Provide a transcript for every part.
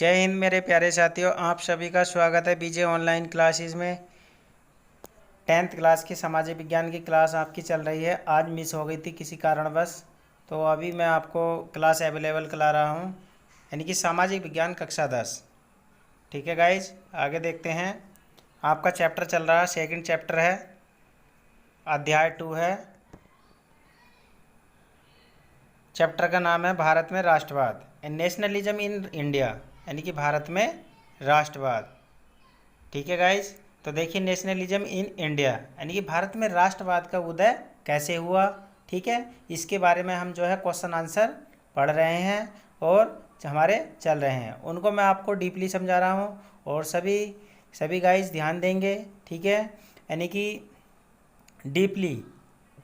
जय हिंद मेरे प्यारे साथियों, आप सभी का स्वागत है बीजे ऑनलाइन क्लासेस में। 10th क्लास की सामाजिक विज्ञान की क्लास आपकी चल रही है। आज मिस हो गई थी किसी कारणवश, तो अभी मैं आपको क्लास अवेलेबल करा रहा हूँ, यानी कि सामाजिक विज्ञान कक्षा 10। ठीक है गाइज, आगे देखते हैं। आपका चैप्टर चल रहा है, सेकंड चैप्टर है, अध्याय 2 है। चैप्टर का नाम है भारत में राष्ट्रवाद एंड नेशनलिज्म इन इंडिया, यानी कि भारत में राष्ट्रवाद। ठीक है गाइज, तो देखिए नेशनलिज्म इन इंडिया यानी कि भारत में राष्ट्रवाद का उदय कैसे हुआ। ठीक है, इसके बारे में हम जो है क्वेश्चन आंसर पढ़ रहे हैं और हमारे चल रहे हैं, उनको मैं आपको डीपली समझा रहा हूँ और सभी गाइज ध्यान देंगे। ठीक है, यानी कि डीपली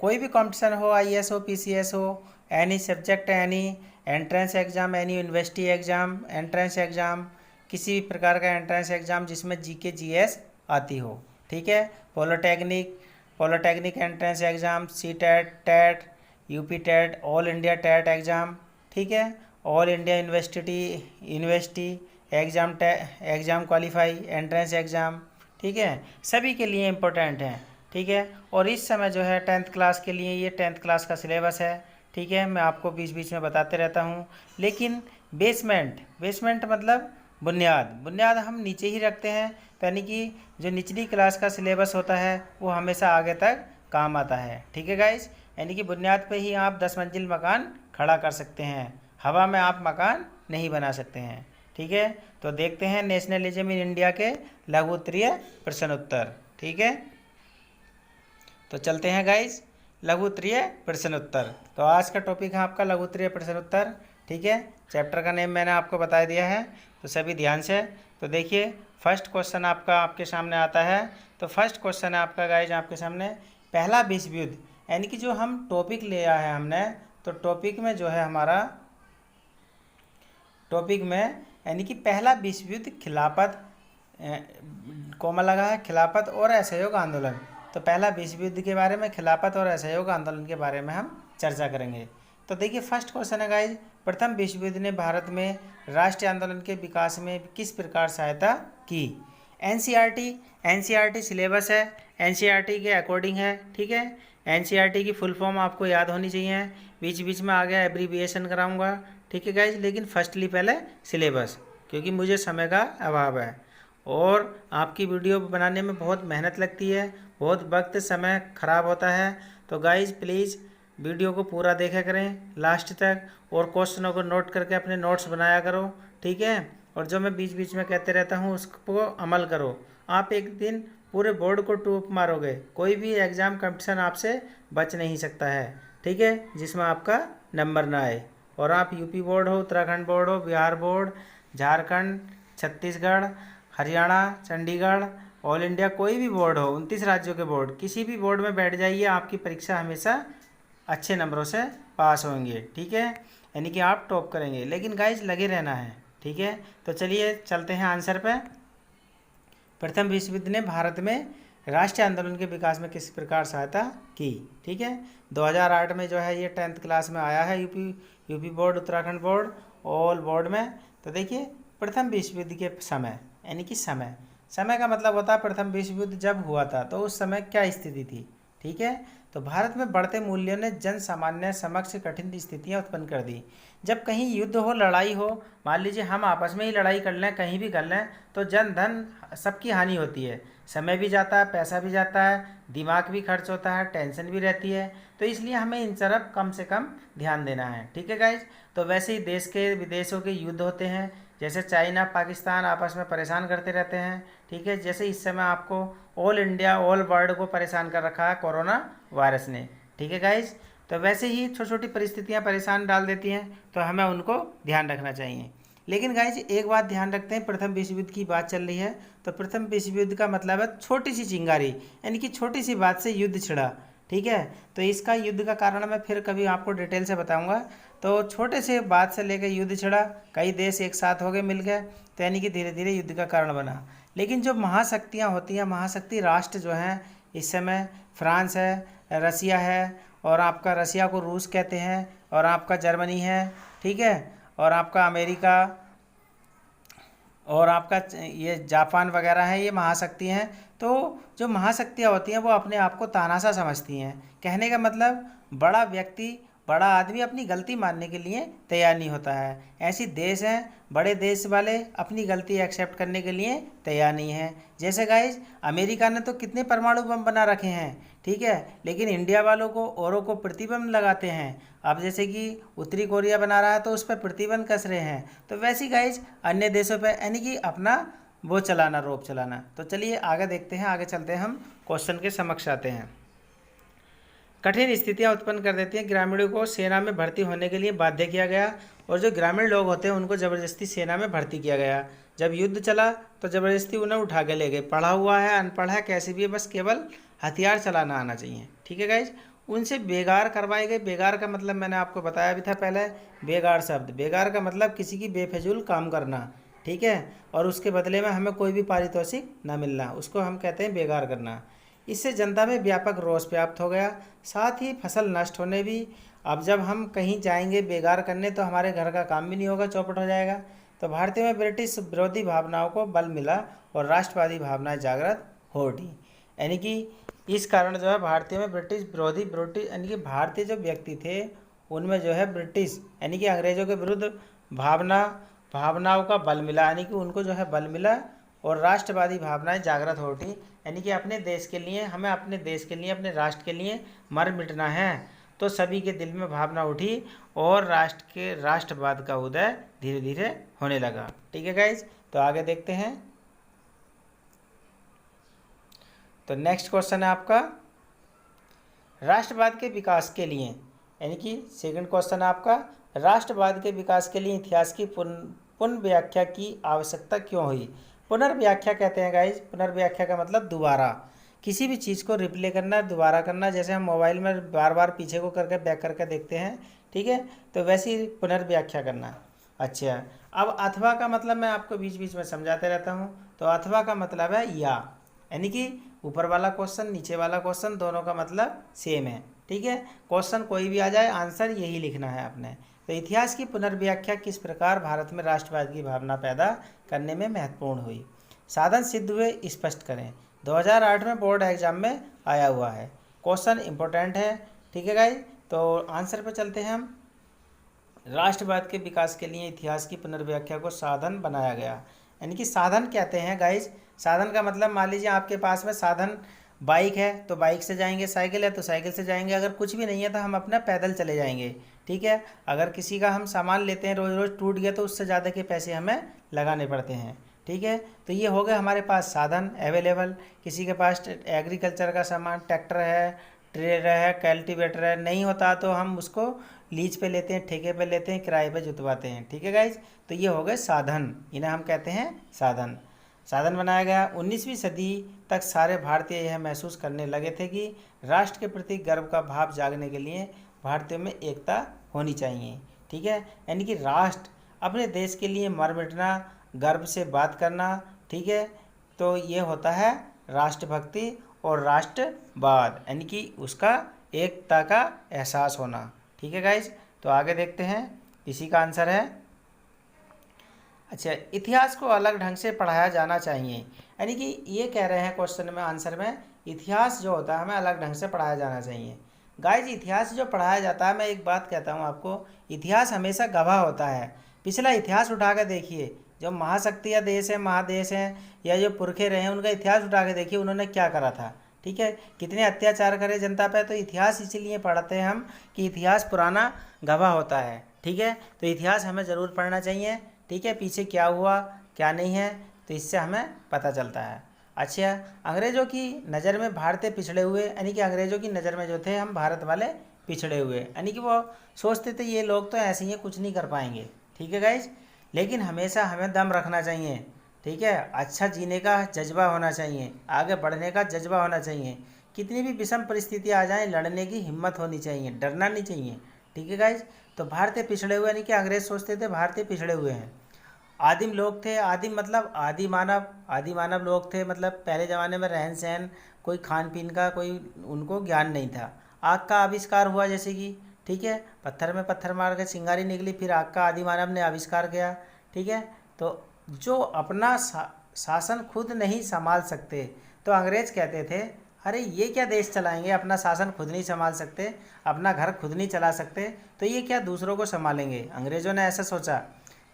कोई भी कंपटीशन हो, आईएएस हो, पीसीएस हो, any subject, any entrance exam, any university exam, entrance exam, किसी भी प्रकार का एंट्रेंस एग्ज़ाम जिसमें जीके जीएस आती हो। ठीक है, polytechnic entrance exam, C TET, TET, UP TET, all India TET exam. ठीक है, all India university exam qualify entrance exam. ठीक है, सभी के लिए इम्पोर्टेंट है। ठीक है, और इस समय जो है 10th क्लास के लिए ये 10th क्लास का सिलेबस है। ठीक है, मैं आपको बीच बीच में बताते रहता हूँ, लेकिन बेसमेंट मतलब बुनियाद हम नीचे ही रखते हैं, यानी कि जो निचली क्लास का सिलेबस होता है वो हमेशा आगे तक काम आता है। ठीक है गाइस, यानी कि बुनियाद पे ही आप 10 मंजिल मकान खड़ा कर सकते हैं, हवा में आप मकान नहीं बना सकते हैं। ठीक है, तो देखते हैं नेशनलिज्म इन इंडिया के लघु उत्तरीय प्रश्न उत्तर। ठीक है, तो चलते हैं गाइस, लघु उत्तरीय प्रश्न उत्तर। तो आज का टॉपिक है आपका लघु उत्तरीय प्रश्न उत्तर। ठीक है, चैप्टर का नेम मैंने आपको बता दिया है, तो सभी ध्यान से। तो देखिए फर्स्ट क्वेश्चन आपका आपके सामने आता है। तो फर्स्ट क्वेश्चन है आपका गाइज आपके सामने, पहला विश्व युद्ध, यानी कि जो हम टॉपिक लिया है हमने, तो टॉपिक में जो है हमारा टॉपिक में यानी कि पहला विश्व युद्ध खिलाफत कोमा लगा है, खिलाफत और असहयोग आंदोलन। तो पहला विश्व युद्ध के बारे में, खिलाफत और असहयोग आंदोलन के बारे में हम चर्चा करेंगे। तो देखिए फर्स्ट क्वेश्चन है गाइज, प्रथम विश्व युद्ध ने भारत में राष्ट्रीय आंदोलन के विकास में किस प्रकार सहायता की। एनसीईआरटी सिलेबस है, एनसीईआरटी के अकॉर्डिंग है। ठीक है, एनसीईआरटी की फुल फॉर्म आपको याद होनी चाहिए, बीच बीच में आगे एब्रीविएशन कराऊंगा। ठीक है गाइज, लेकिन फर्स्टली पहले सिलेबस, क्योंकि मुझे समय का अभाव है और आपकी वीडियो बनाने में बहुत मेहनत लगती है, बहुत वक्त समय ख़राब होता है। तो गाइज प्लीज़ वीडियो को पूरा देखा करें लास्ट तक और क्वेश्चनों को नोट करके अपने नोट्स बनाया करो। ठीक है, और जो मैं बीच बीच में कहते रहता हूँ उसको अमल करो। आप एक दिन पूरे बोर्ड को टूप मारोगे, कोई भी एग्ज़ाम कंपटीशन आपसे बच नहीं सकता है। ठीक है, जिसमें आपका नंबर ना आए। और आप यूपी बोर्ड हो, उत्तराखंड बोर्ड हो, Bihar board, Jharkhand, Chhattisgarh, Haryana, Chandigarh, all India, कोई भी बोर्ड हो, 29 राज्यों के बोर्ड, किसी भी बोर्ड में बैठ जाइए, आपकी परीक्षा हमेशा अच्छे नंबरों से पास होंगे। ठीक है, यानी कि आप टॉप करेंगे, लेकिन गाइज लगे रहना है। ठीक है, तो चलिए चलते हैं आंसर पे। प्रथम विश्व युद्ध ने भारत में राष्ट्रीय आंदोलन के विकास में किस प्रकार सहायता की। ठीक है, 2008 में जो है ये 10th क्लास में आया है, UP board, Uttarakhand board, all board में। तो देखिए प्रथम विश्व युद्ध के समय, यानी कि समय का मतलब होता है प्रथम विश्व युद्ध जब हुआ था तो उस समय क्या स्थिति थी। ठीक है, तो भारत में बढ़ते मूल्यों ने जन सामान्य समक्ष कठिन स्थितियां उत्पन्न कर दी। जब कहीं युद्ध हो, लड़ाई हो, मान लीजिए हम आपस में ही लड़ाई कर लें, कहीं भी कर लें, तो जन धन सबकी हानि होती है, समय भी जाता है, पैसा भी जाता है, दिमाग भी खर्च होता है, टेंशन भी रहती है। तो इसलिए हमें इन तरफ कम से कम ध्यान देना है। ठीक है गाइज, तो वैसे ही देश के विदेशों के युद्ध होते हैं, जैसे चाइना पाकिस्तान आपस में परेशान करते रहते हैं। ठीक है, जैसे इस समय आपको ऑल इंडिया ऑल वर्ल्ड को परेशान कर रखा है कोरोना वायरस ने। ठीक है गाइज, तो वैसे ही छोटी छोटी परिस्थितियां परेशान डाल देती हैं, तो हमें उनको ध्यान रखना चाहिए। लेकिन गाइज एक बात ध्यान रखते हैं, प्रथम विश्व युद्ध की बात चल रही है, तो प्रथम विश्व युद्ध का मतलब है छोटी सी चिंगारी, यानी कि छोटी सी बात से युद्ध छिड़ा। ठीक है, तो इसका युद्ध का कारण मैं फिर कभी आपको डिटेल से बताऊंगा। तो छोटे से बात से लेकर युद्ध छिड़ा, कई देश एक साथ हो गए, मिल गए, तो यानी कि धीरे धीरे युद्ध का कारण बना। लेकिन जो महाशक्तियाँ होती हैं, महाशक्ति राष्ट्र जो हैं इस समय, फ्रांस है, रसिया है, और आपका रसिया को रूस कहते हैं, और आपका जर्मनी है। ठीक है, और आपका अमेरिका, और आपका ये जापान वगैरह है, ये महाशक्ति हैं। तो जो महाशक्तियाँ होती हैं वो अपने आप को तानाशाह समझती हैं। कहने का मतलब बड़ा व्यक्ति, बड़ा आदमी अपनी गलती मानने के लिए तैयार नहीं होता है। ऐसी देश हैं, बड़े देश वाले अपनी गलती एक्सेप्ट करने के लिए तैयार नहीं है। जैसे गाइज अमेरिका ने तो कितने परमाणु बम बना रखे हैं, ठीक है, लेकिन इंडिया वालों को औरों को प्रतिबंध लगाते हैं। अब जैसे कि उत्तरी कोरिया बना रहा है तो उस पर प्रतिबंध कस रहे हैं। तो वैसे गाइज अन्य देशों पर यानी कि अपना वो चलाना, रोप चलाना। तो चलिए आगे देखते हैं, आगे चलते हैं, हम क्वेश्चन के समक्ष आते हैं। कठिन स्थितियां उत्पन्न कर देती हैं, ग्रामीणों को सेना में भर्ती होने के लिए बाध्य किया गया और जो ग्रामीण लोग होते हैं उनको ज़बरदस्ती सेना में भर्ती किया गया। जब युद्ध चला तो ज़बरदस्ती उन्हें उठा के ले गए। पढ़ा हुआ है, अनपढ़ है, कैसे भी है, बस केवल हथियार चलाना आना चाहिए, ठीक है गाइज। उनसे बेगार करवाए गए। बेगार का मतलब मैंने आपको बताया भी था पहले, बेगार शब्द, बेगार का मतलब किसी की बेफजूल काम करना, ठीक है, और उसके बदले में हमें कोई भी पारितोषिक ना मिलना, उसको हम कहते हैं बेगार करना। इससे जनता में व्यापक रोष व्याप्त हो गया, साथ ही फसल नष्ट होने भी। अब जब हम कहीं जाएंगे बेगार करने तो हमारे घर का काम भी नहीं होगा, चौपट हो जाएगा। तो भारतीय में ब्रिटिश विरोधी भावनाओं को बल मिला और राष्ट्रवादी भावनाएं जागृत हो उठी। यानी कि इस कारण जो है भारतीय में ब्रिटिश विरोधी, ब्रिटिश यानी कि भारतीय जो व्यक्ति थे उनमें जो है ब्रिटिश यानी कि अंग्रेजों के विरुद्ध भावनाओं का बल मिला, यानी कि उनको जो है बल मिला और राष्ट्रवादी भावनाएं जागृत हो उठी। यानी कि अपने देश के लिए, हमें अपने देश के लिए, अपने राष्ट्र के लिए मर मिटना है। तो सभी के दिल में भावना उठी और राष्ट्रवाद का उदय धीरे धीरे होने लगा, ठीक है गाइज। तो आगे देखते हैं। तो नेक्स्ट क्वेश्चन है आपका राष्ट्रवाद के विकास के लिए, यानी कि सेकंड क्वेश्चन है आपका, राष्ट्रवाद के विकास के लिए इतिहास की पुनर्व्याख्या की आवश्यकता क्यों हुई। पुनर्व्याख्या कहते हैं गाइज, पुनर्व्याख्या का मतलब दोबारा किसी भी चीज़ को रिप्ले करना, दोबारा करना। जैसे हम मोबाइल में बार बार पीछे को करके बैक करके देखते हैं, ठीक है, तो वैसे ही पुनर्व्याख्या करना। अच्छा, अब अथवा का मतलब मैं आपको बीच बीच में समझाते रहता हूँ। तो अथवा का मतलब है या, यानी कि ऊपर वाला क्वेश्चन नीचे वाला क्वेश्चन दोनों का मतलब सेम है, ठीक है। क्वेश्चन कोई भी आ जाए आंसर यही लिखना है आपने। तो इतिहास की पुनर्व्याख्या किस प्रकार भारत में राष्ट्रवाद की भावना पैदा करने में महत्वपूर्ण हुई। साधन सिद्ध हुए, स्पष्ट करें। 2008 में बोर्ड एग्जाम में आया हुआ है, क्वेश्चन इंपॉर्टेंट है, ठीक है गाइज। तो आंसर पे चलते हैं हम। राष्ट्रवाद के विकास के लिए इतिहास की पुनर्व्याख्या को साधन बनाया गया। यानी कि साधन कहते हैं गाइज, साधन का मतलब मान लीजिए आपके पास में साधन बाइक है तो बाइक से जाएंगे, साइकिल है तो साइकिल से जाएंगे, अगर कुछ भी नहीं है तो हम अपना पैदल चले जाएंगे, ठीक है। अगर किसी का हम सामान लेते हैं रोज़ रोज़, टूट गया तो उससे ज़्यादा के पैसे हमें लगाने पड़ते हैं, ठीक है। तो ये हो गए हमारे पास साधन अवेलेबल। किसी के पास एग्रीकल्चर का सामान, ट्रैक्टर है, ट्रेलर है, कल्टीवेटर है, नहीं होता तो हम उसको लीज पे लेते हैं, ठेके पे लेते हैं, किराए पे जुतवाते हैं, ठीक है गाइज। तो ये हो गए साधन, इन्हें हम कहते हैं साधन। साधन बनाया गया। 19वीं सदी तक सारे भारतीय यह महसूस करने लगे थे कि राष्ट्र के प्रति गर्व का भाव जागने के लिए भारतीयों में एकता होनी चाहिए, ठीक है। यानी कि राष्ट्र, अपने देश के लिए मर मिटना, गर्व से बात करना, ठीक है। तो ये होता है राष्ट्रभक्ति और राष्ट्रवाद, यानी कि उसका एकता का एहसास होना, ठीक है गाइज। तो आगे देखते हैं, इसी का आंसर है। अच्छा, इतिहास को अलग ढंग से पढ़ाया जाना चाहिए, यानी कि ये कह रहे हैं क्वेश्चन में, आंसर में, इतिहास जो होता है हमें अलग ढंग से पढ़ाया जाना चाहिए। गाइज इतिहास जो पढ़ाया जाता है, मैं एक बात कहता हूँ आपको, इतिहास हमेशा गवाह होता है। पिछला इतिहास उठा कर देखिए, जो महाशक्तियाँ देश हैं, महादेश हैं, या जो पुरखे रहे हैं, उनका इतिहास उठा के देखिए उन्होंने क्या करा था, ठीक है, कितने अत्याचार करे जनता पे। तो इतिहास इसीलिए पढ़ते हैं हम कि इतिहास पुराना गवाह होता है, ठीक है। तो इतिहास हमें ज़रूर पढ़ना चाहिए, ठीक है, पीछे क्या हुआ क्या नहीं है, तो इससे हमें पता चलता है। अच्छा, अंग्रेज़ों की नज़र में भारतीय पिछड़े हुए, यानी कि अंग्रेज़ों की नज़र में जो थे हम भारत वाले पिछड़े हुए, यानी कि वो सोचते थे ये लोग तो ऐसे ही हैं, कुछ नहीं कर पाएंगे, ठीक है गाइज। लेकिन हमेशा हमें दम रखना चाहिए, ठीक है, अच्छा जीने का जज्बा होना चाहिए, आगे बढ़ने का जज्बा होना चाहिए, कितनी भी विषम परिस्थिति आ जाए लड़ने की हिम्मत होनी चाहिए, डरना नहीं चाहिए, ठीक है गाइज। तो भारतीय पिछड़े हुए, यानी कि अंग्रेज सोचते थे भारतीय पिछड़े हुए हैं। आदिम लोग थे, आदिम मतलब आदि मानव, आदि मानव लोग थे, मतलब पहले ज़माने में रहन सहन, कोई खान पीन का कोई उनको ज्ञान नहीं था। आग का आविष्कार हुआ जैसे कि, ठीक है, पत्थर में पत्थर मार के चिंगारी निकली, फिर आग का आदि मानव ने आविष्कार किया, ठीक है। तो जो अपना शासन खुद नहीं संभाल सकते, तो अंग्रेज कहते थे अरे ये क्या देश चलाएंगे, अपना शासन खुद नहीं संभाल सकते, अपना घर खुद नहीं चला सकते, तो ये क्या दूसरों को संभालेंगे। अंग्रेज़ों ने ऐसा सोचा।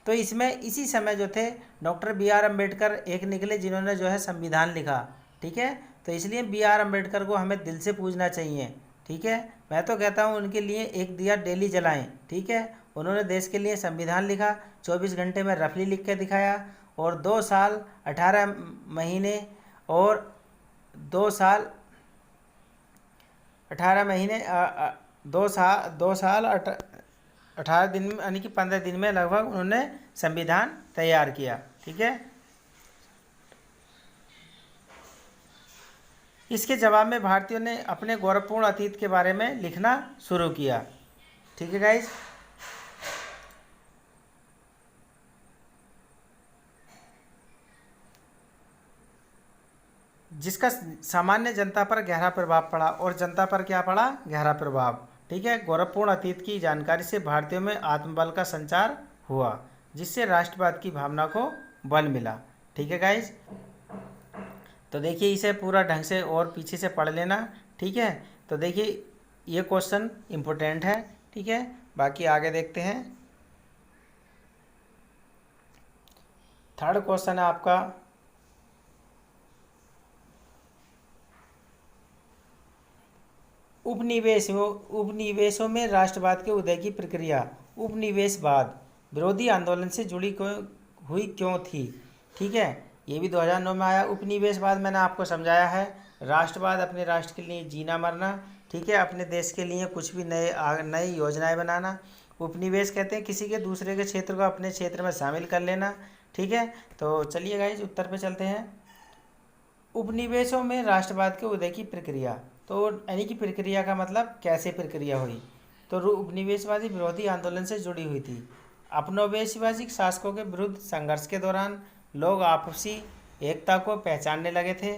तो इसमें इसी समय जो थे डॉक्टर बी आर अम्बेडकर एक निकले, जिन्होंने जो है संविधान लिखा। ठीक है, तो इसलिए बी आर अम्बेडकर को हमें दिल से पूजना चाहिए। ठीक है, मैं तो कहता हूँ उनके लिए एक दिया डेली जलाएं। ठीक है, उन्होंने देश के लिए संविधान लिखा, 24 घंटे में रफली लिख के दिखाया, और 2 साल 18 महीने और 2 साल 18 महीने 2 साल 18 दिन में, यानी कि 15 दिन में लगभग उन्होंने संविधान तैयार किया। ठीक है, इसके जवाब में भारतीयों ने अपने गौरवपूर्ण अतीत के बारे में लिखना शुरू किया। ठीक है गाइज, जिसका सामान्य जनता पर गहरा प्रभाव पड़ा, और जनता पर क्या पड़ा, गहरा प्रभाव। ठीक है, गौरवपूर्ण अतीत की जानकारी से भारतीयों में आत्मबल का संचार हुआ, जिससे राष्ट्रवाद की भावना को बल मिला। ठीक है गाइज, तो देखिए इसे पूरा ढंग से और पीछे से पढ़ लेना। ठीक है, तो देखिए ये क्वेश्चन इम्पोर्टेंट है। ठीक है, बाकी आगे देखते हैं। थर्ड क्वेश्चन है आपका, उपनिवेशों में राष्ट्रवाद के उदय की प्रक्रिया। उपनिवेशवाद विरोधी आंदोलन से जुड़ी हुई क्यों थी। ठीक है, ये भी 2009 में आया। उपनिवेशवाद मैंने आपको समझाया है, राष्ट्रवाद अपने राष्ट्र के लिए जीना मरना। ठीक है, अपने देश के लिए कुछ भी नई योजनाएं बनाना। उपनिवेश कहते हैं किसी के दूसरे के क्षेत्र को अपने क्षेत्र में शामिल कर लेना। ठीक है, तो चलिए गाइज उत्तर पे चलते हैं। उपनिवेशों में राष्ट्रवाद के उदय की प्रक्रिया, तो यानी कि प्रक्रिया का मतलब कैसे प्रक्रिया हुई, तो उपनिवेशवादी विरोधी आंदोलन से जुड़ी हुई थी। अपनोवेशवादी शासकों के विरुद्ध संघर्ष के दौरान लोग आपसी एकता को पहचानने लगे थे।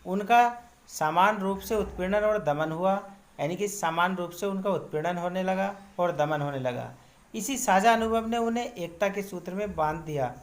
उनका समान रूप से उत्पीड़न और दमन हुआ, यानी कि समान रूप से उनका उत्पीड़न होने लगा और दमन होने लगा। इसी साझा अनुभव ने उन्हें एकता के सूत्र में बांध दिया।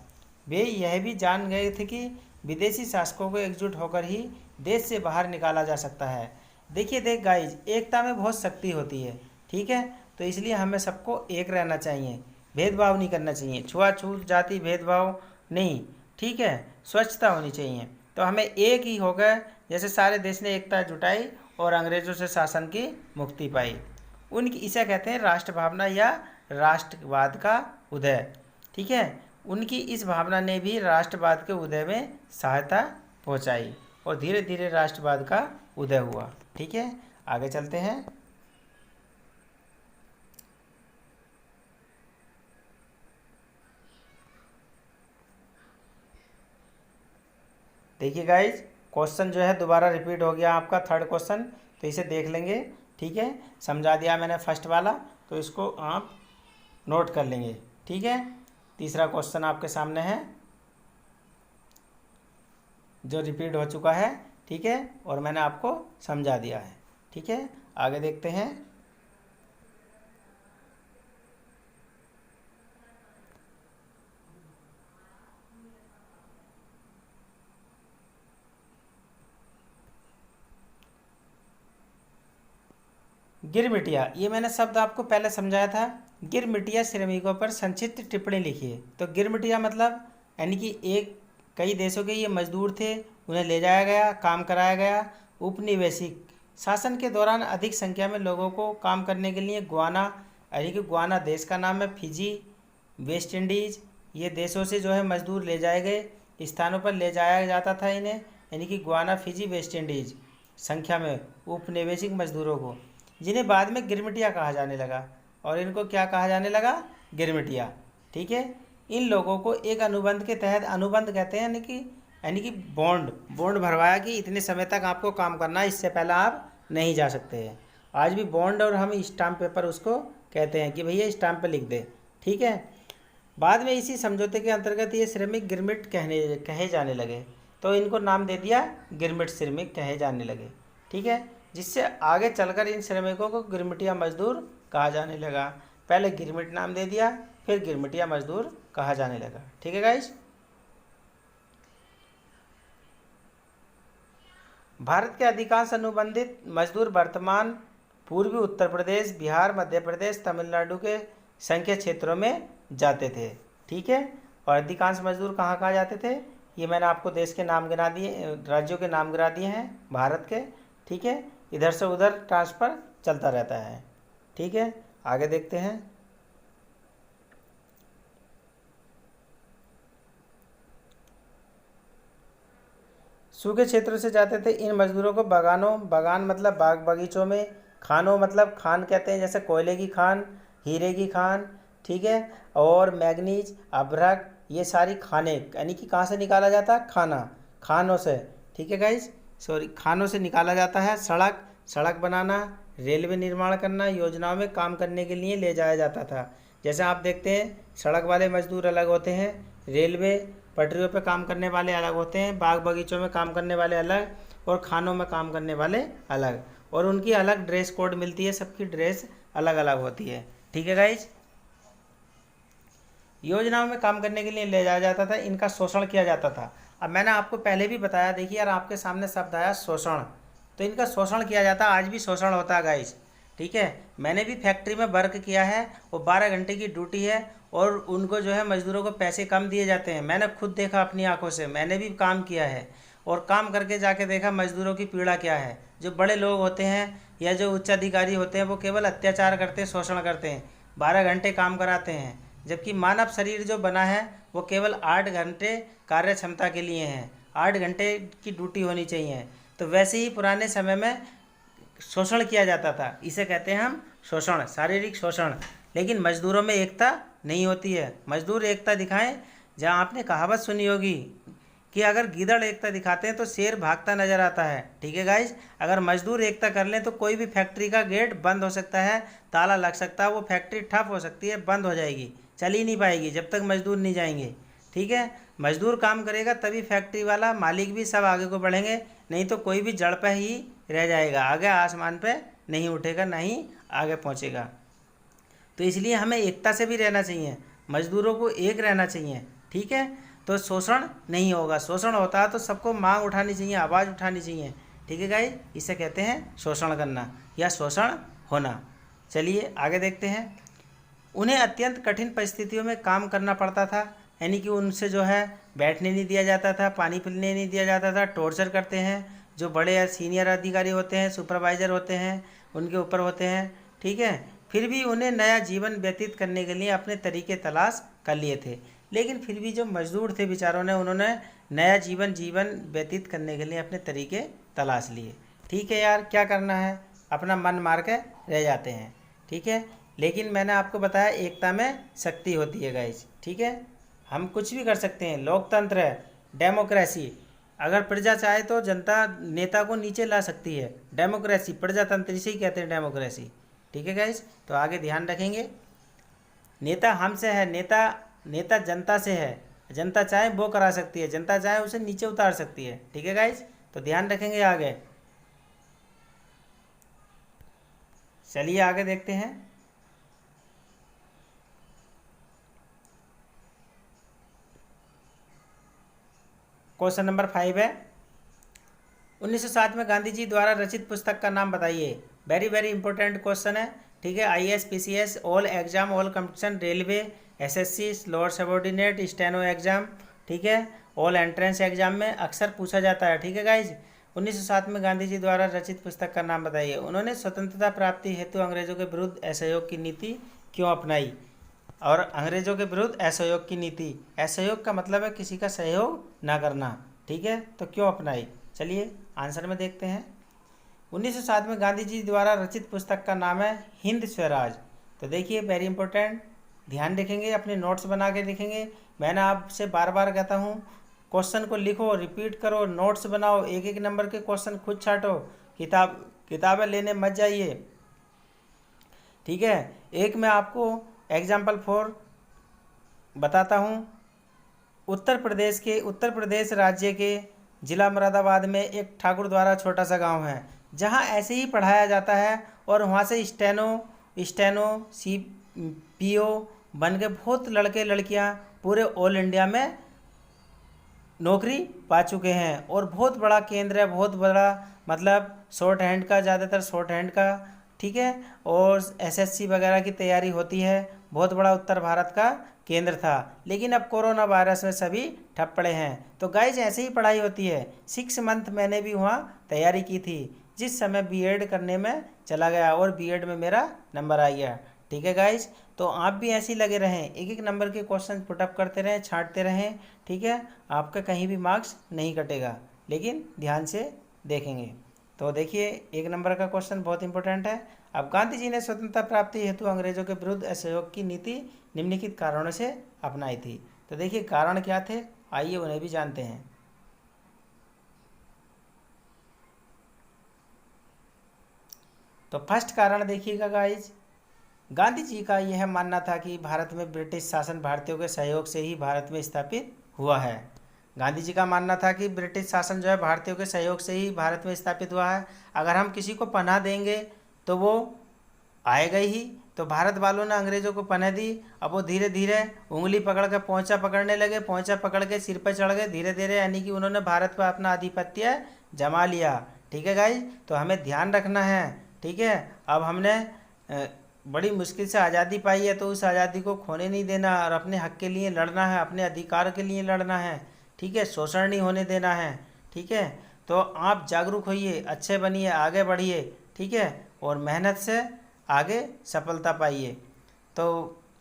वे यह भी जान गए थे कि विदेशी शासकों को एकजुट होकर ही देश से बाहर निकाला जा सकता है। देखिए गाइज, एकता में बहुत शक्ति होती है। ठीक है, तो इसलिए हमें सबको एक रहना चाहिए, भेदभाव नहीं करना चाहिए, छुआछूत जाति भेदभाव नहीं। ठीक है, स्वच्छता होनी चाहिए। तो हमें एक ही हो गए, जैसे सारे देश ने एकता जुटाई और अंग्रेज़ों से शासन की मुक्ति पाई। उनकी इसे कहते हैं राष्ट्र भावना या राष्ट्रवाद का उदय। ठीक है, उनकी इस भावना ने भी राष्ट्रवाद के उदय में सहायता पहुंचाई और धीरे धीरे राष्ट्रवाद का उदय हुआ। ठीक है, आगे चलते हैं। देखिए गाइज, क्वेश्चन जो है दोबारा रिपीट हो गया आपका, थर्ड क्वेश्चन, तो इसे देख लेंगे। ठीक है, समझा दिया मैंने फर्स्ट वाला, तो इसको आप नोट कर लेंगे। ठीक है, तीसरा क्वेश्चन आपके सामने है जो रिपीट हो चुका है। ठीक है, और मैंने आपको समझा दिया है। ठीक है, आगे देखते हैं। गिरमिटिया, ये मैंने शब्द आपको पहले समझाया था। गिरमिटिया श्रमिकों पर संक्षिप्त टिप्पणी लिखिए। तो गिरमिटिया मतलब यानी कि कई देशों के ये मजदूर थे, उन्हें ले जाया गया, काम कराया गया। उपनिवेशिक शासन के दौरान अधिक संख्या में लोगों को काम करने के लिए गुआना, यानी कि गुआना देश का नाम है, फिजी, वेस्ट इंडीज़, ये देशों से जो है मजदूर ले जाए गए, स्थानों पर ले जाया जाता था इन्हें, यानी कि गुआना, फिजी, वेस्ट इंडीज़ संख्या में उपनिवेशिक मजदूरों को, जिन्हें बाद में गिरमिटिया कहा जाने लगा। और इनको क्या कहा जाने लगा, गिरमिटिया। ठीक है, इन लोगों को एक अनुबंध के तहत, अनुबंध कहते हैं यानी कि बॉन्ड भरवाया कि इतने समय तक आपको काम करना है, इससे पहले आप नहीं जा सकते हैं। आज भी बॉन्ड और हम स्टाम्प पेपर उसको कहते हैं कि भैया स्टाम्प पे लिख दे। ठीक है, बाद में इसी समझौते के अंतर्गत ये श्रमिक गिरमिट कहे जाने लगे, तो इनको नाम दे दिया गिरमिट श्रमिक कहे जाने लगे। ठीक है, जिससे आगे चलकर इन श्रमिकों को गिरमिटिया मजदूर कहा जाने लगा। पहले गिरमिट नाम दे दिया, फिर गिरमिटिया मजदूर कहा जाने लगा। ठीक है गाइस। भारत के अधिकांश अनुबंधित मजदूर वर्तमान पूर्वी उत्तर प्रदेश, बिहार, मध्य प्रदेश, तमिलनाडु के संघीय क्षेत्रों में जाते थे। ठीक है, और अधिकांश मजदूर कहाँ कहाँ जाते थे, ये मैंने आपको देश के नाम गिना दिए, राज्यों के नाम गिना दिए हैं भारत के। ठीक है, इधर से उधर ट्रांसफ़र चलता रहता है। ठीक है, आगे देखते हैं। सूखे क्षेत्रों से जाते थे इन मजदूरों को बागानों, बागान मतलब बाग बगीचों में, खानों मतलब खान कहते हैं जैसे कोयले की खान, हीरे की खान, ठीक है, और मैग्नीज, अभ्रक, ये सारी खाने, यानी कि कहाँ से निकाला जाता है, खाना, खानों से। ठीक है गाइज, सॉरी, खानों से निकाला जाता है। सड़क, सड़क बनाना, रेलवे निर्माण करना, योजनाओं में काम करने के लिए ले जाया जाता था। जैसे आप देखते हैं सड़क वाले मजदूर अलग होते हैं, रेलवे पटरियों पे काम करने वाले अलग होते हैं, बाग बगीचों में काम करने वाले अलग, और खानों में काम करने वाले अलग, और उनकी अलग ड्रेस कोड मिलती है, सबकी ड्रेस अलग अलग होती है। ठीक है गाइज, योजनाओं में काम करने के लिए ले जाया जाता था, इनका शोषण किया जाता था। अब मैंने आपको पहले भी बताया, देखिए यार आपके सामने शब्द आया शोषण, तो इनका शोषण किया जाता है, आज भी शोषण होता है गाइज। ठीक है, मैंने भी फैक्ट्री में वर्क किया है, वो 12 घंटे की ड्यूटी है, और उनको जो है मजदूरों को पैसे कम दिए जाते हैं। मैंने खुद देखा अपनी आंखों से, मैंने भी काम किया है, और काम करके जाके देखा मजदूरों की पीड़ा क्या है। जो बड़े लोग होते हैं या जो उच्च अधिकारी होते हैं वो केवल अत्याचार करते हैं, शोषण करते हैं, 12 घंटे काम कराते हैं, जबकि मानव शरीर जो बना है वो केवल 8 घंटे कार्य क्षमता के लिए हैं, 8 घंटे की ड्यूटी होनी चाहिए। तो वैसे ही पुराने समय में शोषण किया जाता था, इसे कहते हैं हम शोषण, शारीरिक शोषण। लेकिन मजदूरों में एकता नहीं होती है। मजदूर एकता दिखाएं, जहाँ आपने कहावत सुनी होगी कि अगर गीदड़ एकता दिखाते हैं तो शेर भागता नजर आता है। ठीक है गाइज, अगर मजदूर एकता कर लें तो कोई भी फैक्ट्री का गेट बंद हो सकता है, ताला लग सकता है, वो फैक्ट्री ठप हो सकती है, बंद हो जाएगी, चल ही नहीं पाएगी जब तक मजदूर नहीं जाएंगे। ठीक है, मजदूर काम करेगा तभी फैक्ट्री वाला, मालिक भी सब आगे को बढ़ेंगे, नहीं तो कोई भी जड़ पे ही रह जाएगा, आगे आसमान पे नहीं उठेगा, ना ही आगे पहुंचेगा। तो इसलिए हमें एकता से भी रहना चाहिए, मजदूरों को एक रहना चाहिए। ठीक है, तो शोषण नहीं होगा, शोषण होता है तो सबको मांग उठानी चाहिए, आवाज़ उठानी चाहिए। ठीक है गाइस, इसे कहते हैं शोषण करना या शोषण होना। चलिए आगे देखते हैं। उन्हें अत्यंत कठिन परिस्थितियों में काम करना पड़ता था, यानी कि उनसे जो है बैठने नहीं दिया जाता था, पानी पीने नहीं दिया जाता था, टॉर्चर करते हैं। जो बड़े या सीनियर अधिकारी होते हैं, सुपरवाइज़र होते हैं, उनके ऊपर होते हैं। ठीक है, फिर भी उन्हें नया जीवन व्यतीत करने के लिए अपने तरीके तलाश कर लिए थे। लेकिन फिर भी जो मजदूर थे बेचारों ने, उन्होंने नया जीवन व्यतीत करने के लिए अपने तरीके तलाश लिए। ठीक है यार, क्या करना है, अपना मन मार के रह जाते हैं। ठीक है, लेकिन मैंने आपको बताया एकता में शक्ति होती है गाइस। ठीक है, हम कुछ भी कर सकते हैं, लोकतंत्र है, डेमोक्रेसी, अगर प्रजा चाहे तो जनता नेता को नीचे ला सकती है। डेमोक्रेसी, प्रजातंत्र, इसे ही कहते हैं डेमोक्रेसी। ठीक है गाइस, तो आगे ध्यान रखेंगे। नेता हमसे है, नेता जनता से है, जनता चाहे वो करा सकती है, जनता चाहे उसे नीचे उतार सकती है। ठीक है गाइस, तो ध्यान रखेंगे आगे। चलिए आगे देखते हैं। क्वेश्चन नंबर 5 है, 1907 में गांधी जी द्वारा रचित पुस्तक का नाम बताइए। वेरी वेरी इंपॉर्टेंट क्वेश्चन है। ठीक है, IAS, PCS, all exam, all competition, railway, SSC, lower subordinate, steno exam, ठीक है, ऑल एंट्रेंस एग्जाम में अक्सर पूछा जाता है। ठीक है गाइज, 1907 में गांधी जी द्वारा रचित पुस्तक का नाम बताइए। उन्होंने स्वतंत्रता प्राप्ति हेतु अंग्रेजों के विरुद्ध असहयोग की नीति क्यों अपनाई? और अंग्रेजों के विरुद्ध असहयोग की नीति, असहयोग का मतलब है किसी का सहयोग ना करना। ठीक है, तो क्यों अपनाई? चलिए आंसर में देखते हैं। 1907 में गांधी जी द्वारा रचित पुस्तक का नाम है हिंद स्वराज। तो देखिए वेरी इंपॉर्टेंट, ध्यान रखेंगे, अपने नोट्स बना के लिखेंगे। मैंने आपसे बार बार कहता हूँ, क्वेश्चन को लिखो, रिपीट करो, नोट्स बनाओ, एक एक नंबर के क्वेश्चन खुद छाटो, किताबें लेने मत जाइए। ठीक है, एक मैं आपको एग्जाम्पल 4 बताता हूँ। उत्तर प्रदेश राज्य के जिला मुरादाबाद में एक ठाकुर द्वारा छोटा सा गांव है, जहां ऐसे ही पढ़ाया जाता है, और वहां से स्टेनो CPO बन के बहुत लड़के लड़कियां पूरे ऑल इंडिया में नौकरी पा चुके हैं और बहुत बड़ा केंद्र है, बहुत बड़ा, मतलब शॉर्ट हैंड का, ज़्यादातर शॉर्ट हैंड का, ठीक है, और एसएससी वगैरह की तैयारी होती है। बहुत बड़ा उत्तर भारत का केंद्र था, लेकिन अब कोरोना वायरस में सभी ठप पड़े हैं। तो गाइज ऐसे ही पढ़ाई होती है। 6 मंथ मैंने भी वहाँ तैयारी की थी, जिस समय बीएड करने में चला गया और बीएड में मेरा नंबर आ गया। ठीक है गाइज, तो आप भी ऐसे ही लगे रहें, एक एक नंबर के क्वेश्चन पुटअप करते रहें, छांटते रहें, ठीक है। आपका कहीं भी मार्क्स नहीं कटेगा, लेकिन ध्यान से देखेंगे। तो देखिए, 1 नंबर का क्वेश्चन बहुत इंपॉर्टेंट है। अब गांधी जी ने स्वतंत्रता प्राप्ति हेतु अंग्रेजों के विरुद्ध असहयोग की नीति निम्नलिखित कारणों से अपनाई थी। तो देखिए कारण क्या थे, आइए उन्हें भी जानते हैं। तो फर्स्ट कारण देखिएगा गाइज, गांधी जी का यह मानना था कि भारत में ब्रिटिश शासन भारतीयों के सहयोग से ही भारत में स्थापित हुआ है। गांधी जी का मानना था कि ब्रिटिश शासन जो है भारतीयों के सहयोग से ही भारत में स्थापित हुआ है। अगर हम किसी को पनाह देंगे तो वो आएगा ही। तो भारत वालों ने अंग्रेज़ों को पनाह दी, अब वो धीरे धीरे उंगली पकड़ कर पोंछा पकड़ने लगे, पोंछा पकड़ के सिर पर चढ़ गए धीरे धीरे, यानी कि उन्होंने भारत पर अपना आधिपत्य जमा लिया। ठीक है गाइज, तो हमें ध्यान रखना है। ठीक है, अब हमने बड़ी मुश्किल से आज़ादी पाई है, तो उस आज़ादी को खोने नहीं देना और अपने हक के लिए लड़ना है, अपने अधिकार के लिए लड़ना है। ठीक है, शोषण नहीं होने देना है। ठीक है, तो आप जागरूक होइए, अच्छे बनिए, आगे बढ़िए। ठीक है, और मेहनत से आगे सफलता पाइए। तो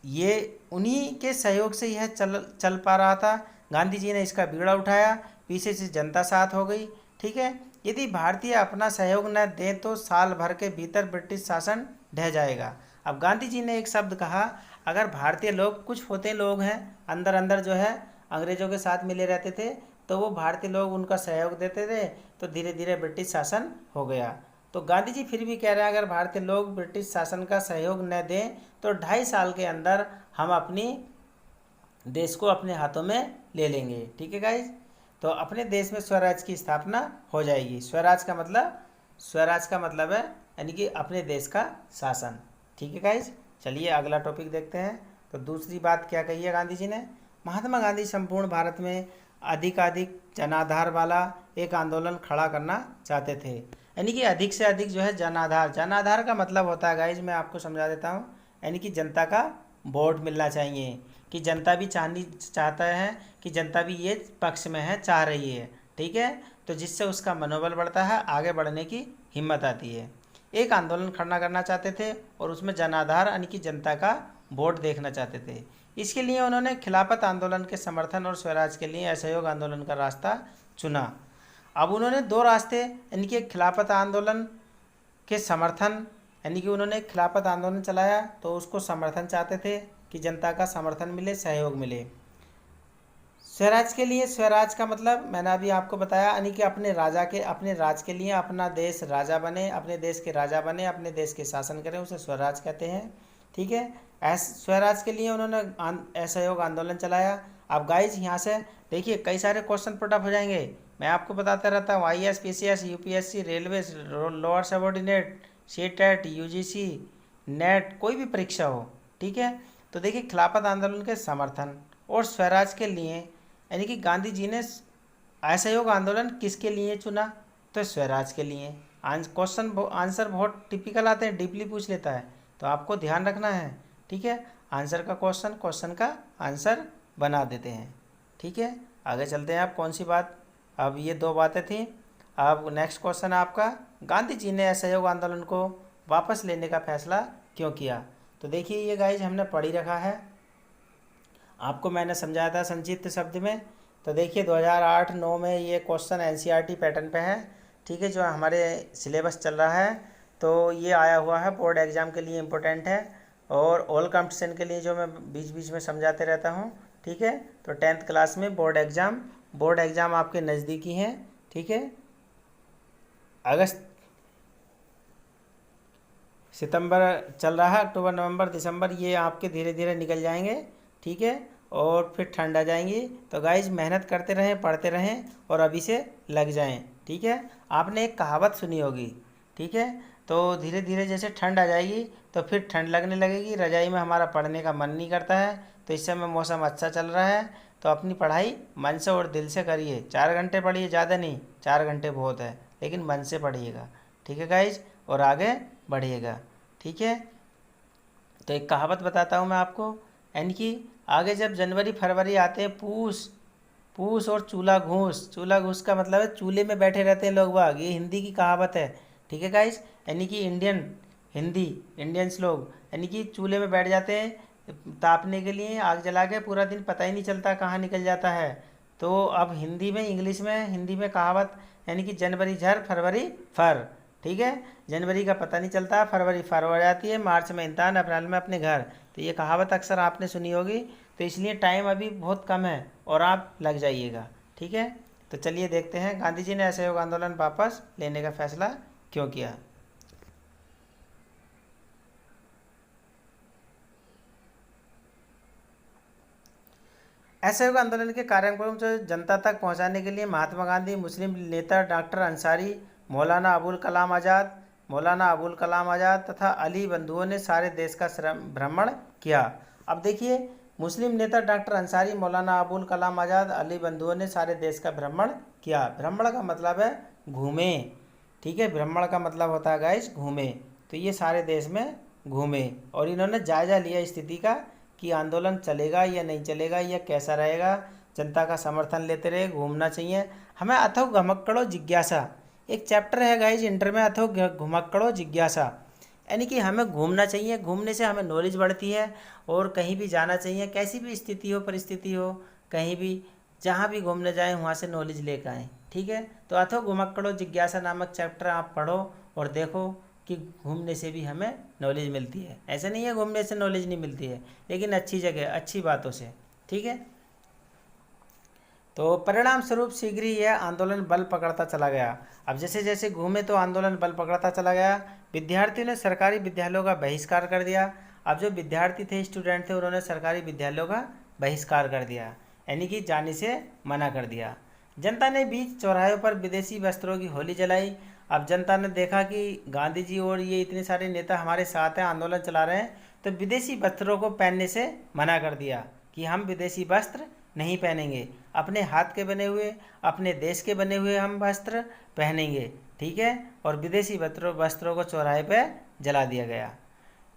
ये उन्हीं के सहयोग से यह चल पा रहा था। गांधी जी ने इसका बीड़ा उठाया, पीछे से जनता साथ हो गई। ठीक है, यदि भारतीय अपना सहयोग न दें तो साल भर के भीतर ब्रिटिश शासन ढह जाएगा। अब गांधी जी ने एक शब्द कहा, अगर भारतीय लोग, कुछ होते लोग हैं अंदर अंदर जो है अंग्रेज़ों के साथ मिले रहते थे, तो वो भारतीय लोग उनका सहयोग देते थे, तो धीरे धीरे ब्रिटिश शासन हो गया। तो गांधी जी फिर भी कह रहे हैं, अगर भारतीय लोग ब्रिटिश शासन का सहयोग न दें तो 2.5 साल के अंदर हम अपनी देश को अपने हाथों में ले लेंगे। ठीक है गाइज, तो अपने देश में स्वराज की स्थापना हो जाएगी। स्वराज का मतलब है यानी कि अपने देश का शासन। ठीक है गाइज, चलिए अगला टॉपिक देखते हैं। तो दूसरी बात क्या कही है गांधी जी ने, महात्मा गांधी संपूर्ण भारत में अधिकाधिक जनाधार वाला एक आंदोलन खड़ा करना चाहते थे। यानी कि अधिक से अधिक जो है जनाधार का मतलब होता है गाइज, मैं आपको समझा देता हूँ, यानी कि जनता का वोट मिलना चाहिए, कि जनता भी चाहता है कि जनता भी ये पक्ष में है, चाह रही है। ठीक है, तो जिससे उसका मनोबल बढ़ता है, आगे बढ़ने की हिम्मत आती है। एक आंदोलन खड़ा करना चाहते थे और उसमें जनाधार यानी कि जनता का वोट देखना चाहते थे। इसके लिए उन्होंने खिलाफत आंदोलन के समर्थन और स्वराज के लिए असहयोग आंदोलन का रास्ता चुना। अब उन्होंने 2 रास्ते, यानी कि खिलाफत आंदोलन के समर्थन, यानी कि उन्होंने खिलाफत आंदोलन चलाया तो उसको समर्थन चाहते थे कि जनता का समर्थन मिले, सहयोग मिले। स्वराज के लिए, स्वराज का मतलब मैंने अभी आपको बताया, यानी कि अपने राज के लिए अपना देश राजा बने, अपने देश के राजा बने, अपने देश के शासन करें, उसे स्वराज कहते हैं। ठीक है, स्वराज के लिए उन्होंने असहयोग आंदोलन चलाया। अब गाइज यहाँ से देखिए कई सारे क्वेश्चन पुटअप हो जाएंगे, मैं आपको बताता रहता हूँ। IAS, PCS, UPSC, railway, lower subordinate, CTET, UGC, net, कोई भी परीक्षा हो। ठीक है, तो देखिए खिलाफत आंदोलन के समर्थन और स्वराज के लिए, यानी कि गांधी जी ने असहयोग आंदोलन किसके लिए चुना, तो स्वराज के लिए। क्वेश्चन आंसर बहुत टिपिकल आते हैं, डीपली पूछ लेता है, तो आपको ध्यान रखना है। ठीक है, आंसर का क्वेश्चन का आंसर बना देते हैं। ठीक है, आगे चलते हैं। आप कौन सी बात, अब ये 2 बातें थी। अब नेक्स्ट क्वेश्चन आपका, गांधी जी ने असहयोग आंदोलन को वापस लेने का फैसला क्यों किया। तो देखिए ये गाइज हमने पढ़ ही रखा है, आपको मैंने समझाया था संक्षिप्त शब्द में। तो देखिए 2008-9 में ये क्वेश्चन NCERT पैटर्न पे है। ठीक है, जो हमारे सिलेबस चल रहा है, तो ये आया हुआ है, बोर्ड एग्ज़ाम के लिए इम्पोर्टेंट है और ऑल कंपटीशन के लिए जो मैं बीच बीच में समझाते रहता हूँ। ठीक है, तो 10th क्लास में बोर्ड एग्ज़ाम आपके नज़दीकी हैं। ठीक है, अगस्त सितंबर चल रहा है, अक्टूबर नवंबर दिसंबर ये आपके धीरे धीरे निकल जाएंगे। ठीक है, और फिर ठंड आ जाएंगी। तो गाइज मेहनत करते रहें, पढ़ते रहें और अभी से लग जाएं। ठीक है, आपने एक कहावत सुनी होगी। ठीक है, तो धीरे धीरे जैसे ठंड आ जाएगी तो फिर ठंड लगने लगेगी, रजाई में हमारा पढ़ने का मन नहीं करता है। तो इस समय मौसम अच्छा चल रहा है, तो अपनी पढ़ाई मन से और दिल से करिए। 4 घंटे पढ़िए, ज़्यादा नहीं, 4 घंटे बहुत है, लेकिन मन से पढ़िएगा, ठीक है गाइज, और आगे बढ़िएगा, ठीक है। तो एक कहावत बताता हूँ मैं आपको, यानी कि आगे जब जनवरी फरवरी आते हैं, पूस पूस और चूल्हा घूस, चूल्हा घूस का मतलब है चूल्हे में बैठे रहते हैं लोग बाग, ये हिंदी की कहावत है, ठीक है गाइज। यानी कि इंडियंस लोग यानी कि चूल्हे में बैठ जाते हैं तापने के लिए, आग जला के पूरा दिन पता ही नहीं चलता कहाँ निकल जाता है। तो अब हिंदी में कहावत, यानी कि जनवरी झर फरवरी फर, ठीक है। जनवरी का पता नहीं चलता, फरवरी फर हो जाती है, मार्च में इंतज़ार, अप्रैल में अपने घर। तो ये कहावत अक्सर आपने सुनी होगी, तो इसलिए टाइम अभी बहुत कम है और आप लग जाइएगा, ठीक है। तो चलिए देखते हैं गांधी जी ने असहयोग आंदोलन वापस लेने का फैसला क्यों किया। असहयोग आंदोलन के कार्यक्रम को जनता तक पहुंचाने के लिए महात्मा गांधी, मुस्लिम नेता डॉक्टर अंसारी, मौलाना अबुल कलाम आज़ाद तथा अली बंधुओं ने सारे देश का भ्रमण किया। अब देखिए, मुस्लिम नेता डॉक्टर अंसारी, मौलाना अबुल कलाम आज़ाद, अली बंधुओं ने सारे देश का भ्रमण किया। भ्रमण का मतलब है घूमे, ठीक है, भ्रमण का मतलब होता है गाइस घूमे। तो ये सारे देश में घूमे और इन्होंने जायजा लिया स्थिति का कि आंदोलन चलेगा या नहीं चलेगा या कैसा रहेगा, जनता का समर्थन लेते रहे, घूमना चाहिए हमें। अथो घमक्कड़ो जिज्ञासा, एक चैप्टर है गाइज इंटर में, अथो घुमक्कड़ो जिज्ञासा, यानी कि हमें घूमना चाहिए, घूमने से हमें नॉलेज बढ़ती है और कहीं भी जाना चाहिए, कैसी भी स्थिति हो परिस्थिति हो, कहीं भी जहाँ भी घूमने जाएं वहाँ से नॉलेज लेकर आएँ, ठीक है। तो अथो घुमक्कड़ो जिज्ञासा नामक चैप्टर आप पढ़ो और देखो कि घूमने से भी हमें नॉलेज मिलती है। ऐसा नहीं है घूमने से नॉलेज नहीं मिलती है, लेकिन अच्छी जगह अच्छी बातों से, ठीक है। तो परिणाम स्वरूप शीघ्र ही यह आंदोलन बल पकड़ता चला गया। अब जैसे जैसे घूमे तो आंदोलन बल पकड़ता चला गया। विद्यार्थियों ने सरकारी विद्यालयों का बहिष्कार कर दिया। अब जो विद्यार्थी थे, स्टूडेंट थे, उन्होंने सरकारी विद्यालयों का बहिष्कार कर दिया, यानी कि जाने से मना कर दिया। जनता ने बीच चौराहों पर विदेशी वस्त्रों की होली जलाई। अब जनता ने देखा कि गांधी जी और ये इतने सारे नेता हमारे साथ हैं, आंदोलन चला रहे हैं, तो विदेशी वस्त्रों को पहनने से मना कर दिया कि हम विदेशी वस्त्र नहीं पहनेंगे, अपने हाथ के बने हुए, अपने देश के बने हुए हम वस्त्र पहनेंगे, ठीक है। और विदेशी वस्त्रों को चौराहे पर जला दिया गया।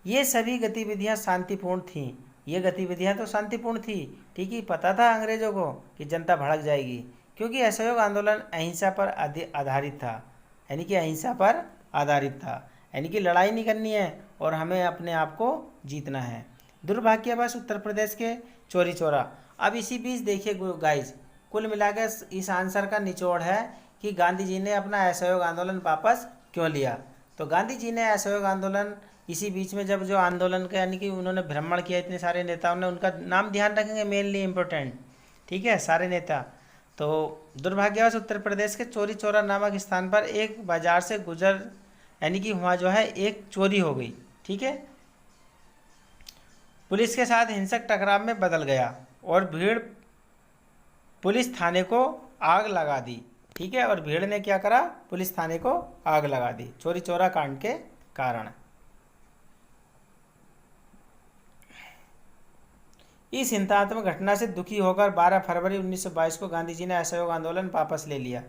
ये सभी गतिविधियां शांतिपूर्ण थीं। ये गतिविधियां तो शांतिपूर्ण थी, ठीक ही, पता था अंग्रेजों को कि जनता भड़क जाएगी, क्योंकि असहयोग आंदोलन अहिंसा पर आधारित था, यानी कि अहिंसा पर आधारित था, यानी कि लड़ाई नहीं करनी है और हमें अपने आप को जीतना है। दुर्भाग्यवश उत्तर प्रदेश के चौरी चौरा। अब इसी बीच देखिए गाइज, कुल मिलाकर इस आंसर का निचोड़ है कि गांधी जी ने अपना असहयोग आंदोलन वापस क्यों लिया। तो गांधी जी ने असहयोग आंदोलन इसी बीच में, जब जो आंदोलन का यानी कि उन्होंने भ्रमण किया, इतने सारे नेताओं ने, उनका नाम ध्यान रखेंगे मेनली इम्पोर्टेंट, ठीक है, सारे नेता। तो दुर्भाग्यवश उत्तर प्रदेश के चौरी चौरा नामक स्थान पर एक बाजार से गुजर, यानी कि वहाँ जो है एक चोरी हो गई, ठीक है, पुलिस के साथ हिंसक टकराव में बदल गया और भीड़ पुलिस थाने को आग लगा दी, ठीक है। और भीड़ ने क्या करा, पुलिस थाने को आग लगा दी चोरी चौरा कांड के कारण। इस हिंसात्मक घटना से दुखी होकर 12 फरवरी 1922 को गांधी जी ने असहयोग आंदोलन वापस ले लिया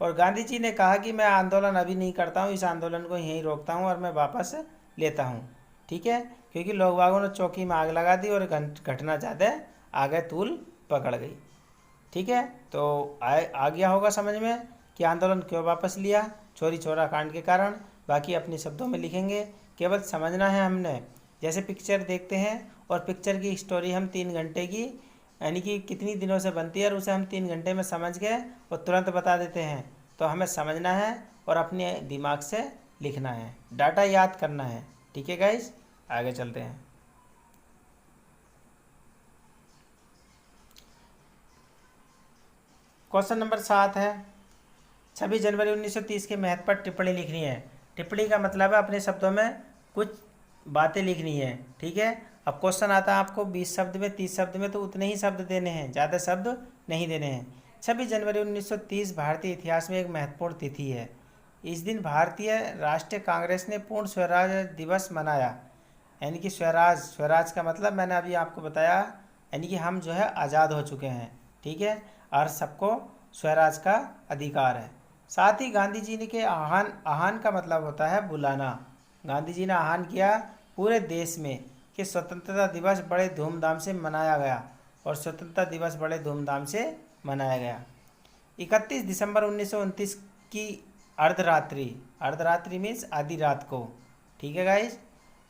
और गांधी जी ने कहा कि मैं आंदोलन अभी नहीं करता हूँ, इस आंदोलन को यहीं रोकता हूँ और मैं वापस लेता हूँ, ठीक है, क्योंकि लोग बागों ने चौकी में आग लगा दी और घटना ज़्यादा आगे तूल पकड़ गई, ठीक है। तो आ गया होगा समझ में कि आंदोलन क्यों वापस लिया, चोरी चौरा कांड के कारण। बाकी अपने शब्दों में लिखेंगे, केवल समझना है हमने। जैसे पिक्चर देखते हैं और पिक्चर की स्टोरी हम 3 घंटे की, यानी कि कितनी दिनों से बनती है, और उसे हम 3 घंटे में समझ गए और तुरंत बता देते हैं। तो हमें समझना है और अपने दिमाग से लिखना है, डाटा याद करना है, ठीक है गाइस। आगे चलते हैं। क्वेश्चन नंबर 7 है, 26 जनवरी 1930 के महत्व पर टिप्पणी लिखनी है। टिप्पणी का मतलब है अपने शब्दों में कुछ बातें लिखनी है, ठीक है। अब क्वेश्चन आता है आपको 20 शब्द में, 30 शब्द में, तो उतने ही शब्द देने हैं, ज़्यादा शब्द नहीं देने हैं। 26 जनवरी 1930 भारतीय इतिहास में एक महत्वपूर्ण तिथि है। इस दिन भारतीय राष्ट्रीय कांग्रेस ने पूर्ण स्वराज दिवस मनाया, यानी कि स्वराज का मतलब मैंने अभी आपको बताया, यानी कि हम जो है आज़ाद हो चुके हैं, ठीक है, और सबको स्वराज का अधिकार है। साथ ही गांधी जी ने के आह्वान का मतलब होता है बुलाना। गांधी जी ने आह्वान किया पूरे देश में कि स्वतंत्रता दिवस बड़े धूमधाम से मनाया गया, और स्वतंत्रता दिवस बड़े धूमधाम से मनाया गया। 31 दिसंबर 1929 की अर्धरात्रि, अर्धरात्रि मीन्स आधी रात को, ठीक है गाइस।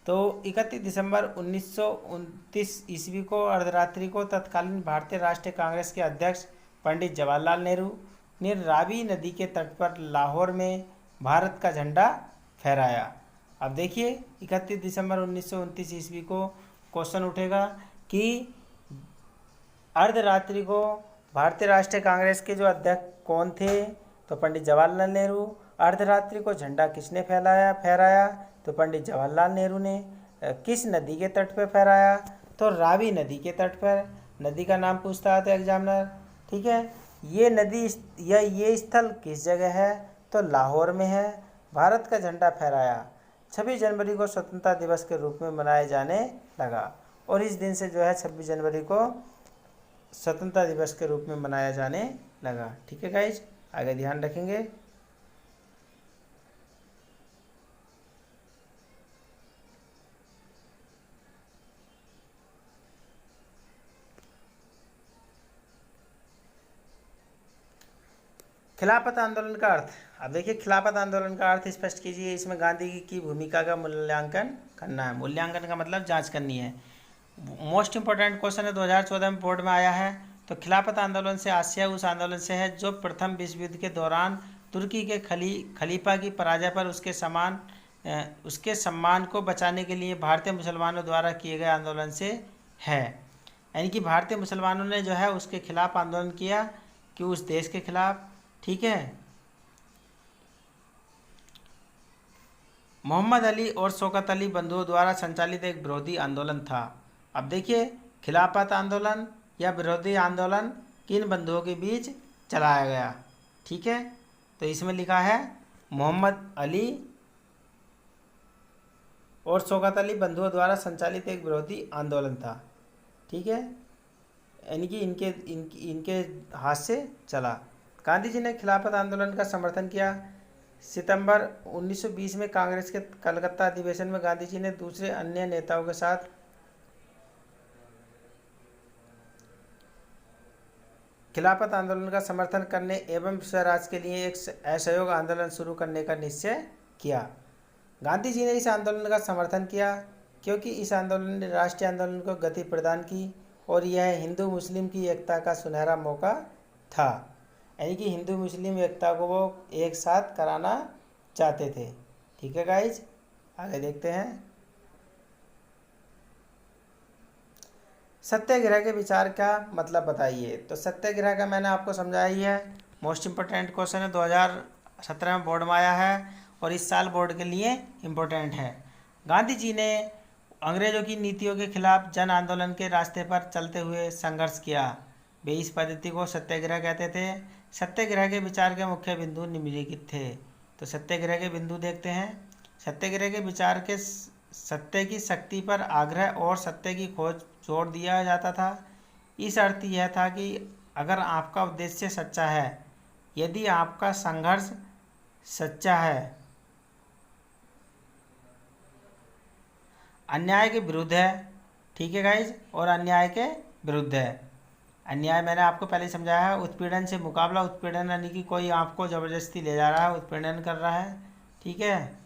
तो 31 दिसंबर 1929 ईस्वी को अर्धरात्रि को तत्कालीन भारतीय राष्ट्रीय कांग्रेस के अध्यक्ष पंडित जवाहरलाल नेहरू ने रावी नदी के तट पर लाहौर में भारत का झंडा फहराया। अब देखिए 31 दिसंबर 1929 ईस्वी को क्वेश्चन उठेगा कि अर्धरात्रि को भारतीय राष्ट्रीय कांग्रेस के जो अध्यक्ष कौन थे, तो पंडित जवाहरलाल नेहरू। अर्धरात्रि को झंडा किसने फहराया, तो पंडित जवाहरलाल नेहरू ने। किस नदी के तट पर फहराया, तो रावी नदी के तट पर। नदी का नाम पूछता है तो एग्जामिनर, ठीक है। ये नदी या ये स्थल किस जगह है, तो लाहौर में है। भारत का झंडा फहराया 26 जनवरी को स्वतंत्रता दिवस के रूप में मनाया जाने लगा, और इस दिन से जो है 26 जनवरी को स्वतंत्रता दिवस के रूप में मनाया जाने लगा, ठीक है गाइज। आगे ध्यान रखेंगे। खिलाफत आंदोलन का अर्थ। अब देखिए खिलाफत आंदोलन का अर्थ स्पष्ट कीजिए। इसमें गांधी की भूमिका का मूल्यांकन करना है। मूल्यांकन का मतलब जांच करनी है। मोस्ट इंपॉर्टेंट क्वेश्चन है, 2014 में बोर्ड में आया है। तो खिलाफत आंदोलन से आशय उस आंदोलन से है जो प्रथम विश्व युद्ध के दौरान तुर्की के खलीफा की पराजय पर उसके सम्मान को बचाने के लिए भारतीय मुसलमानों द्वारा किए गए आंदोलन से है। यानी कि भारतीय मुसलमानों ने जो है उसके खिलाफ आंदोलन किया कि उस देश के खिलाफ, ठीक है। मोहम्मद अली और शौकत अली बंधुओं द्वारा संचालित एक विरोधी आंदोलन था। अब देखिए खिलाफत आंदोलन या विरोधी आंदोलन किन बंधुओं के बीच चलाया गया, ठीक है। तो इसमें लिखा है मोहम्मद अली और शौकत अली बंधुओं द्वारा संचालित एक विरोधी आंदोलन था, ठीक है। यानी कि इनके हाथ से चला। गांधी जी ने खिलाफत आंदोलन का समर्थन किया। सितंबर 1920 में कांग्रेस के कलकत्ता अधिवेशन में गांधी जी ने दूसरे अन्य नेताओं के साथ खिलाफत आंदोलन का समर्थन करने एवं स्वराज के लिए एक असहयोग आंदोलन शुरू करने का निश्चय किया। गांधी जी ने इस आंदोलन का समर्थन किया क्योंकि इस आंदोलन ने राष्ट्रीय आंदोलन को गति प्रदान की, और यह हिंदू मुस्लिम की एकता का सुनहरा मौका था। यानी कि हिंदू मुस्लिम एकता को वो एक साथ कराना चाहते थे, ठीक है गाइज। आगे देखते हैं। सत्याग्रह के विचार का मतलब बताइए। तो सत्याग्रह का मैंने आपको समझाया ही है। मोस्ट इम्पोर्टेंट क्वेश्चन है, 2017 में बोर्ड में आया है और इस साल बोर्ड के लिए इम्पोर्टेंट है। गांधी जी ने अंग्रेजों की नीतियों के खिलाफ जन आंदोलन के रास्ते पर चलते हुए संघर्ष किया। वे इस पद्धति को सत्याग्रह कहते थे। सत्याग्रह के विचार के मुख्य बिंदु निम्नलिखित थे। तो सत्याग्रह के बिंदु देखते हैं। सत्याग्रह के विचार के सत्य की शक्ति पर आग्रह और सत्य की खोज जोर दिया जाता था। इस अर्थ यह था कि अगर आपका उद्देश्य सच्चा है, यदि आपका संघर्ष सच्चा है, अन्याय के विरुद्ध है, ठीक है गाइज, और अन्याय के विरुद्ध है। अन्याय मैंने आपको पहले समझाया है। उत्पीड़न से मुकाबला, उत्पीड़न यानी कि कोई आपको ज़बरदस्ती ले जा रहा है, उत्पीड़न कर रहा है, ठीक है।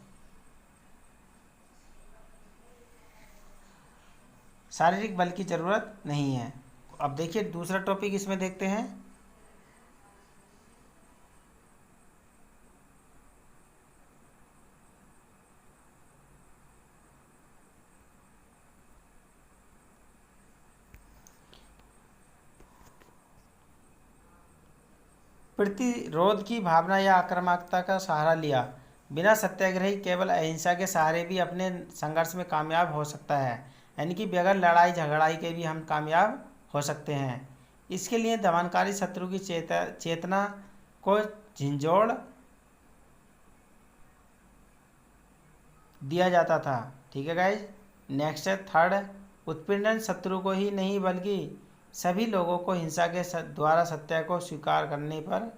शारीरिक बल की ज़रूरत नहीं है। अब देखिए दूसरा टॉपिक इसमें देखते हैं। प्रतिरोध की भावना या आक्रामकता का सहारा लिया। बिना सत्याग्रही केवल अहिंसा के सहारे भी अपने संघर्ष में कामयाब हो सकता है। यानी कि बगैर लड़ाई झगड़ाई के भी हम कामयाब हो सकते हैं। इसके लिए दमनकारी शत्रु की चेतना को झिंझोड़ दिया जाता था, ठीक है गाइज। नेक्स्ट है थर्ड, उत्पीड़न शत्रु को ही नहीं बल्कि सभी लोगों को हिंसा के द्वारा सत्य को स्वीकार करने पर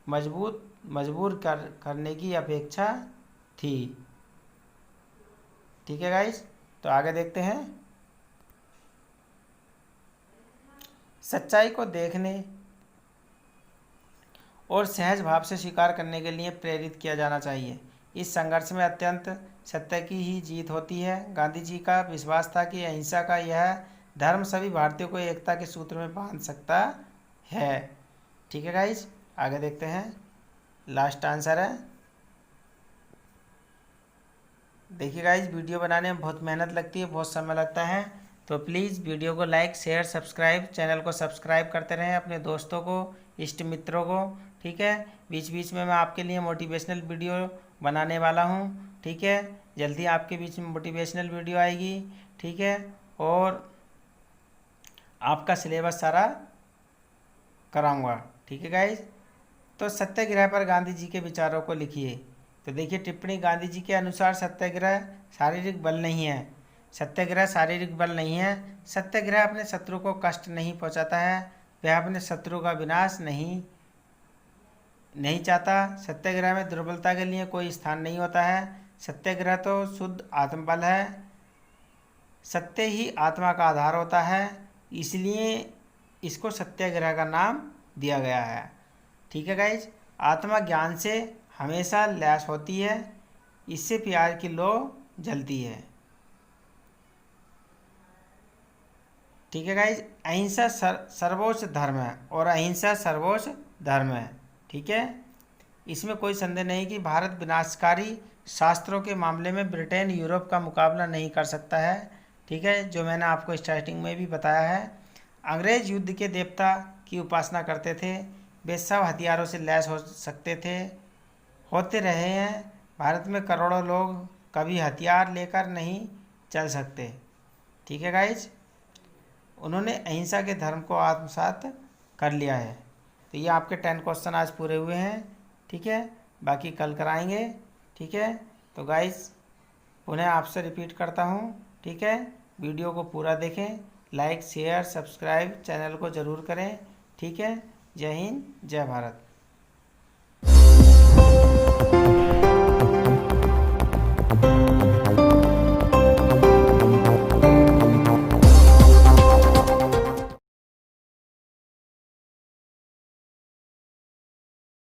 मजबूर करने की अपेक्षा थी। ठीक है गाइस, तो आगे देखते हैं। सच्चाई को देखने और सहज भाव से स्वीकार करने के लिए प्रेरित किया जाना चाहिए। इस संघर्ष में अत्यंत सत्य की ही जीत होती है। गांधी जी का विश्वास था कि अहिंसा का यह धर्म सभी भारतीयों को एकता के सूत्र में बांध सकता है। ठीक है गाइस, आगे देखते हैं। लास्ट आंसर है। देखिए गाइस, वीडियो बनाने में बहुत मेहनत लगती है, बहुत समय लगता है, तो प्लीज़ वीडियो को लाइक शेयर सब्सक्राइब, चैनल को सब्सक्राइब करते रहें, अपने दोस्तों को, इष्ट मित्रों को। ठीक है, बीच बीच में मैं आपके लिए मोटिवेशनल वीडियो बनाने वाला हूँ। ठीक है, जल्दी आपके बीच में मोटिवेशनल वीडियो आएगी। ठीक है, और आपका सिलेबस सारा कराऊंगा। ठीक है गाइस, तो सत्याग्रह पर गांधी जी के विचारों को लिखिए। तो देखिए टिप्पणी, गांधी जी के अनुसार सत्याग्रह शारीरिक बल नहीं है। सत्याग्रह शारीरिक बल नहीं है। सत्याग्रह अपने शत्रु को कष्ट नहीं पहुंचाता है, वह अपने शत्रु का विनाश नहीं चाहता। सत्याग्रह में दुर्बलता के लिए कोई स्थान नहीं होता है। सत्याग्रह तो शुद्ध आत्मबल है। सत्य ही आत्मा का आधार होता है, इसलिए इसको सत्याग्रह का नाम दिया गया है। ठीक है गाइज, आत्मा ज्ञान से हमेशा लैस होती है, इससे प्यार की लौ जलती है। ठीक है गाइज, अहिंसा सर्वोच्च धर्म है और अहिंसा सर्वोच्च धर्म है। ठीक है, इसमें कोई संदेह नहीं कि भारत विनाशकारी शास्त्रों के मामले में ब्रिटेन यूरोप का मुकाबला नहीं कर सकता है। ठीक है, जो मैंने आपको स्टार्टिंग में भी बताया है। अंग्रेज युद्ध के देवता की उपासना करते थे, वे सब हथियारों से लैस हो सकते थे, होते रहे हैं। भारत में करोड़ों लोग कभी हथियार लेकर नहीं चल सकते। ठीक है गाइज, उन्होंने अहिंसा के धर्म को आत्मसात कर लिया है। तो ये आपके 10 क्वेश्चन आज पूरे हुए हैं। ठीक है, बाकी कल कराएंगे। ठीक है, तो गाइज पुनः आपसे रिपीट करता हूँ। ठीक है, वीडियो को पूरा देखें, लाइक शेयर सब्सक्राइब चैनल को ज़रूर करें। ठीक है, जय हिंद जय भारत।